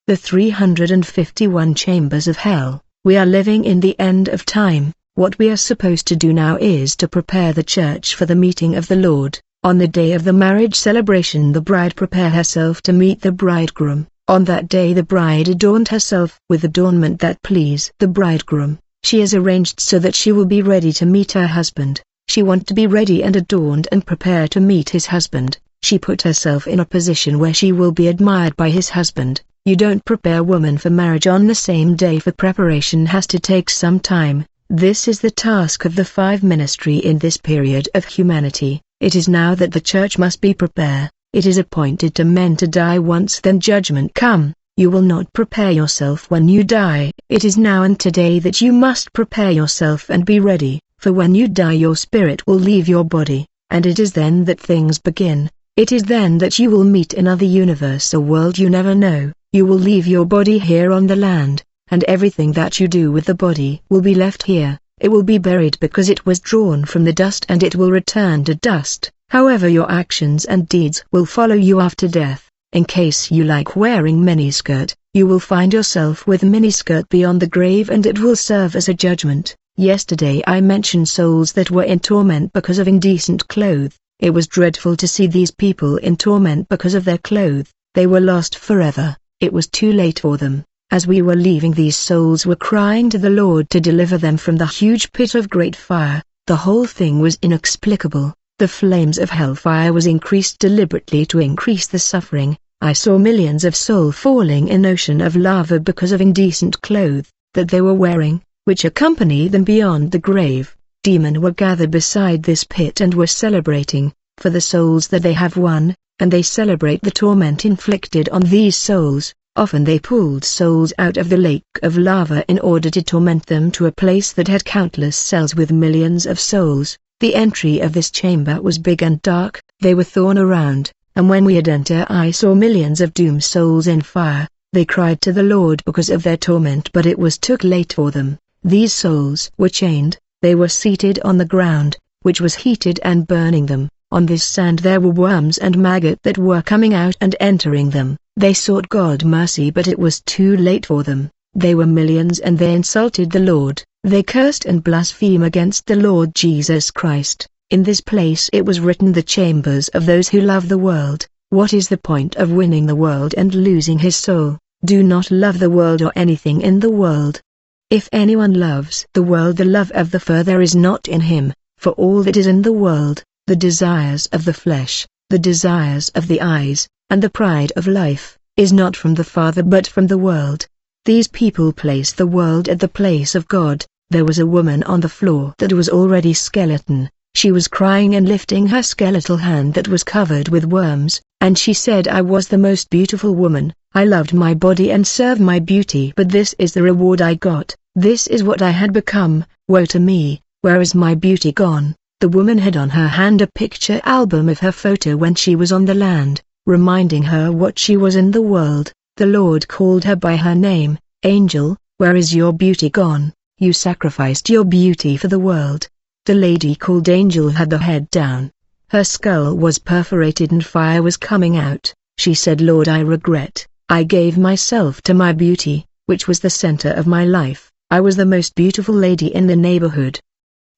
The 351 chambers of hell. We are living in the end of time. What we are supposed to do now is to prepare the church for the meeting of the Lord. On the day of the marriage celebration, the bride prepare herself to meet the bridegroom. On that day the bride adorned herself with adornment that please the bridegroom. She is arranged so that she will be ready to meet her husband. She wants to be ready and adorned and prepare to meet his husband. She put herself in a position where she will be admired by his husband. You don't prepare a woman for marriage on the same day, for preparation has to take some time. This is the task of the five ministry in this period of humanity. It is now that the church must be prepared. It is appointed to men to die once, then judgment come. You will not prepare yourself when you die. It is now and today that you must prepare yourself and be ready, for when you die your spirit will leave your body, and it is then that things begin. It is then that you will meet another universe, a world you never know. You will leave your body here on the land, and everything that you do with the body will be left here. It will be buried because it was drawn from the dust and it will return to dust. However, your actions and deeds will follow you after death. In case you like wearing miniskirt, you will find yourself with miniskirt beyond the grave, and it will serve as a judgment. Yesterday I mentioned souls that were in torment because of indecent clothes. It was dreadful to see these people in torment because of their clothes. They were lost forever. It was too late for them. As we were leaving, these souls were crying to the Lord to deliver them from the huge pit of great fire. The whole thing was inexplicable. The flames of hellfire was increased deliberately to increase the suffering. I saw millions of souls falling in ocean of lava because of indecent clothes that they were wearing, which accompanied them beyond the grave. Demons were gathered beside this pit and were celebrating for the souls that they have won, and they celebrate the torment inflicted on these souls. Often they pulled souls out of the lake of lava in order to torment them to a place that had countless cells with millions of souls. The entry of this chamber was big and dark. They were thorn around, and when we had entered I saw millions of doomed souls in fire. They cried to the Lord because of their torment, but it was too late for them. These souls were chained. They were seated on the ground, which was heated and burning them. On this sand there were worms and maggots that were coming out and entering them. They sought God mercy, but it was too late for them. They were millions and they insulted the Lord. They cursed and blasphemed against the Lord Jesus Christ. In this place it was written, the chambers of those who love the world. What is the point of winning the world and losing his soul? Do not love the world or anything in the world. If anyone loves the world, the love of the Father is not in him. For all that is in the world, the desires of the flesh, the desires of the eyes, and the pride of life, is not from the Father but from the world. These people place the world at the place of God. There was a woman on the floor that was already skeleton. She was crying and lifting her skeletal hand that was covered with worms, and she said, I was the most beautiful woman. I loved my body and served my beauty, but this is the reward I got. This is what I had become. Woe to me, where is my beauty gone? The woman had on her hand a picture album of her photo when she was on the land, reminding her what she was in the world. The Lord called her by her name. Angel, where is your beauty gone? You sacrificed your beauty for the world. The lady called Angel had the head down. Her skull was perforated and fire was coming out. She said, Lord, I regret. I gave myself to my beauty, which was the center of my life. I was the most beautiful lady in the neighborhood.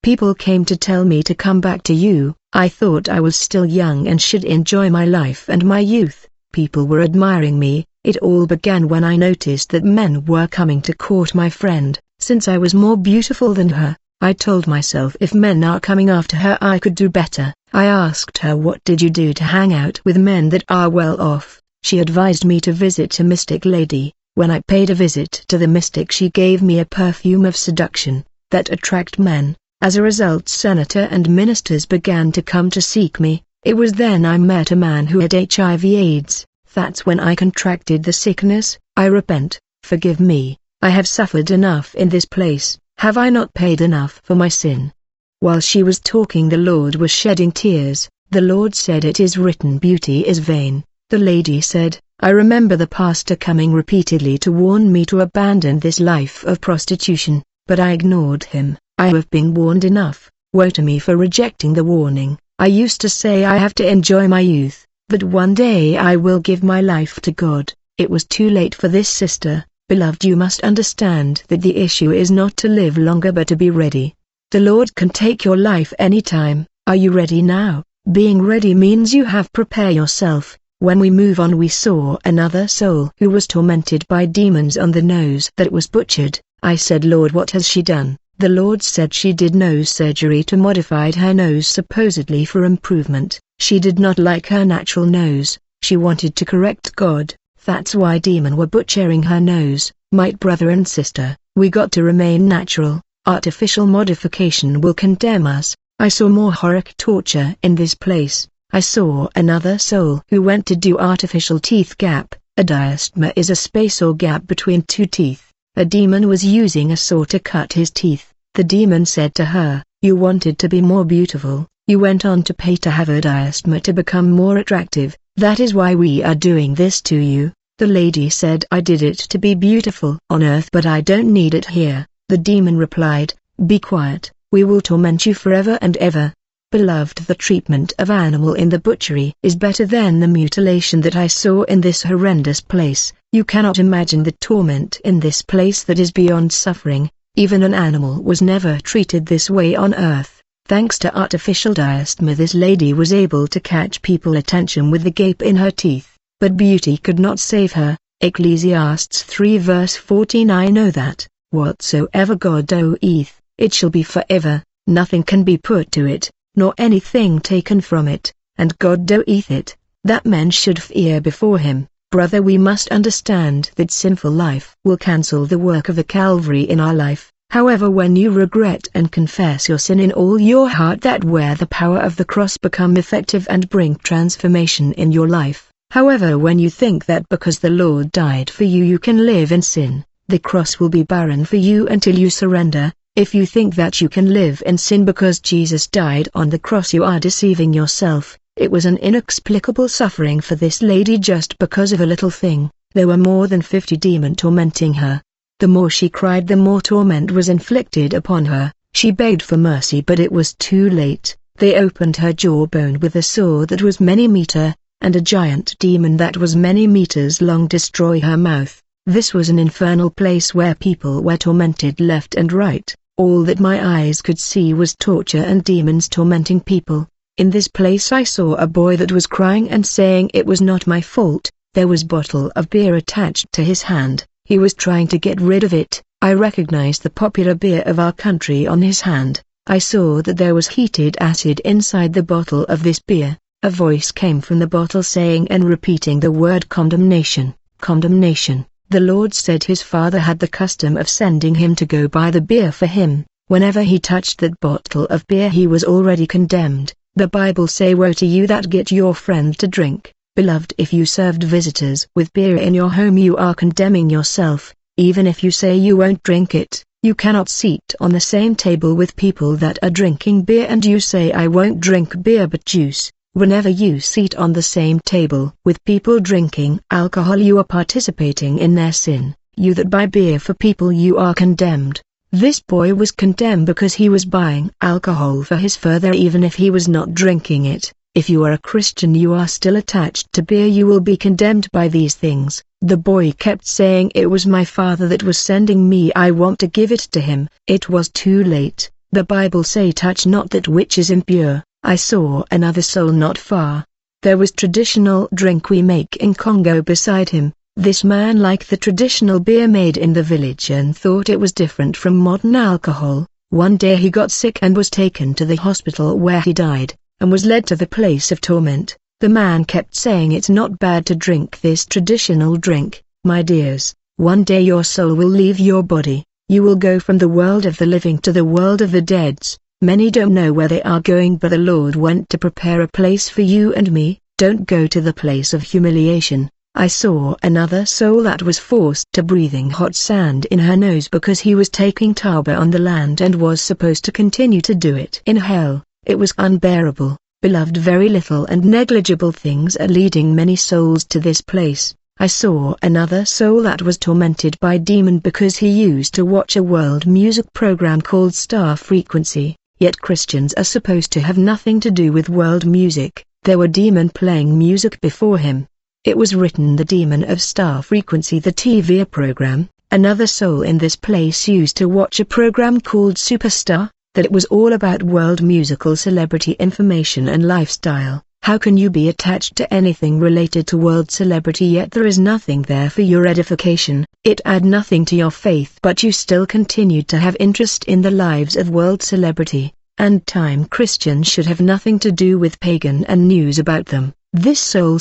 People came to tell me to come back to you. I thought I was still young and should enjoy my life and my youth. People were admiring me. It all began when I noticed that men were coming to court my friend. Since I was more beautiful than her, I told myself, if men are coming after her, I could do better. I asked her, what did you do to hang out with men that are well off? She advised me to visit a mystic lady. When I paid a visit to the mystic, she gave me a perfume of seduction that attracted men. As a result, senator and ministers began to come to seek me. It was then I met a man who had HIV/AIDS. That's when I contracted the sickness. I repent. Forgive me. I have suffered enough in this place. Have I not paid enough for my sin? While she was talking, the Lord was shedding tears. The Lord said, it is written, beauty is vain. The lady said, I remember the pastor coming repeatedly to warn me to abandon this life of prostitution, but I ignored him. I have been warned enough. Woe to me for rejecting the warning. I used to say I have to enjoy my youth, but one day I will give my life to God. It was too late for this sister. Beloved, you must understand that the issue is not to live longer but to be ready. The Lord can take your life anytime. Are you ready now? Being ready means you have prepared yourself. When we move on, we saw another soul who was tormented by demons on the nose that was butchered. I said, Lord, what has she done? The Lord said she did nose surgery to modify her nose supposedly for improvement. She did not like her natural nose. She wanted to correct God. That's why demons were butchering her nose. My brother and sister, we got to remain natural. Artificial modification will condemn us. I saw more horrific torture in this place. I saw another soul who went to do artificial teeth gap. A diastema is a space or gap between two teeth. A demon was using a saw to cut his teeth. The demon said to her, you wanted to be more beautiful. You went on to pay to have a diastema to become more attractive. That is why we are doing this to you. The lady said, I did it to be beautiful on earth, but I don't need it here. The demon replied, be quiet, we will torment you forever and ever. Beloved, the treatment of animal in the butchery is better than the mutilation that I saw in this horrendous place. You cannot imagine the torment in this place that is beyond suffering. Even an animal was never treated this way on earth. Thanks to artificial diastema, this lady was able to catch people's attention with the gape in her teeth. But beauty could not save her. Ecclesiastes 3 verse 14. I know that, whatsoever God doeth, it shall be forever, nothing can be put to it, nor anything taken from it, and God doeth it, that men should fear before him. Brother, we must understand that sinful life will cancel the work of the Calvary in our life. However, when you regret and confess your sin in all your heart, that where the power of the cross become effective and bring transformation in your life. However, when you think that because the Lord died for you, you can live in sin, the cross will be barren for you until you surrender. If you think that you can live in sin because Jesus died on the cross, you are deceiving yourself. It was an inexplicable suffering for this lady just because of a little thing. There were more than 50 demons tormenting her. The more she cried, the more torment was inflicted upon her. She begged for mercy, but it was too late. They opened her jawbone with a saw that was many meters, and a giant demon that was many meters long destroyed her mouth. This was an infernal place where people were tormented left and right. All that my eyes could see was torture and demons tormenting people. In this place I saw a boy that was crying and saying it was not my fault. There was a bottle of beer attached to his hand. He was trying to get rid of it. I recognized the popular beer of our country on his hand. I saw that there was heated acid inside the bottle of this beer. A voice came from the bottle saying and repeating the word condemnation, condemnation. The Lord said his father had the custom of sending him to go buy the beer for him. Whenever he touched that bottle of beer, he was already condemned. The Bible say, woe to you that get your friend to drink. Beloved, if you served visitors with beer in your home, you are condemning yourself. Even if you say you won't drink it, you cannot sit on the same table with people that are drinking beer and you say I won't drink beer but juice. Whenever you sit on the same table with people drinking alcohol, you are participating in their sin. You that buy beer for people, you are condemned. This boy was condemned because he was buying alcohol for his father even if he was not drinking it. If you are a Christian, you are still attached to beer, you will be condemned by these things. The boy kept saying it was my father that was sending me, I want to give it to him. It was too late. The Bible say touch not that which is impure. I saw another soul not far. There was traditional drink we make in Congo beside him. This man liked the traditional beer made in the village and thought it was different from modern alcohol. One day he got sick and was taken to the hospital where he died, and was led to the place of torment. The man kept saying it's not bad to drink this traditional drink. My dears, one day your soul will leave your body. You will go from the world of the living to the world of the dead. Many don't know where they are going, but the Lord went to prepare a place for you and me. Don't go to the place of humiliation. I saw another soul that was forced to breathing hot sand in her nose because he was taking taba on the land and was supposed to continue to do it in hell. It was unbearable. Beloved, very little and negligible things are leading many souls to this place. I saw another soul that was tormented by demon because he used to watch a world music program called Star Frequency. Yet Christians are supposed to have nothing to do with world music. There were demons playing music before him. It was written the demon of star frequency, the TV program. Another soul in this place used to watch a program called Superstar, that it was all about world musical celebrity information and lifestyle. How can you be attached to anything related to world celebrity yet there is nothing there for your edification? It add nothing to your faith, but you still continued to have interest in the lives of world celebrity. And time Christians should have nothing to do with pagan and news about them. This soul,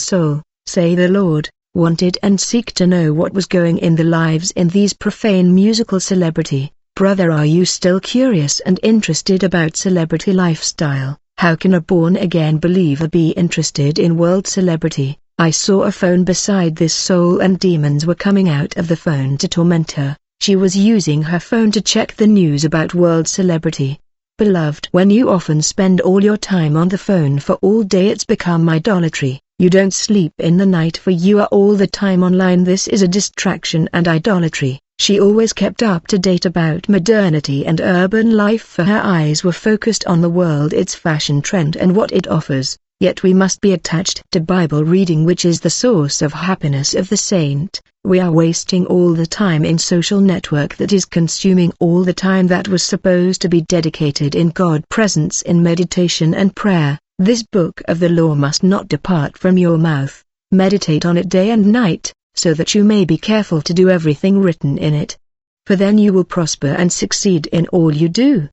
say the Lord, wanted and seek to know what was going in the lives in these profane musical celebrity. Brother, are you still curious and interested about celebrity lifestyle? How can a born-again believer be interested in world celebrity? I saw a phone beside this soul and demons were coming out of the phone to torment her. She was using her phone to check the news about world celebrity. Beloved, when you often spend all your time on the phone for all day, it's become idolatry. You don't sleep in the night for you are all the time online. This is a distraction and idolatry. She always kept up to date about modernity and urban life, for her eyes were focused on the world, its fashion trend and what it offers. Yet we must be attached to Bible reading, which is the source of happiness of the saint. We are wasting all the time in social network that is consuming all the time that was supposed to be dedicated in God's presence in meditation and prayer. This book of the law must not depart from your mouth. Meditate on it day and night, so that you may be careful to do everything written in it. For then you will prosper and succeed in all you do.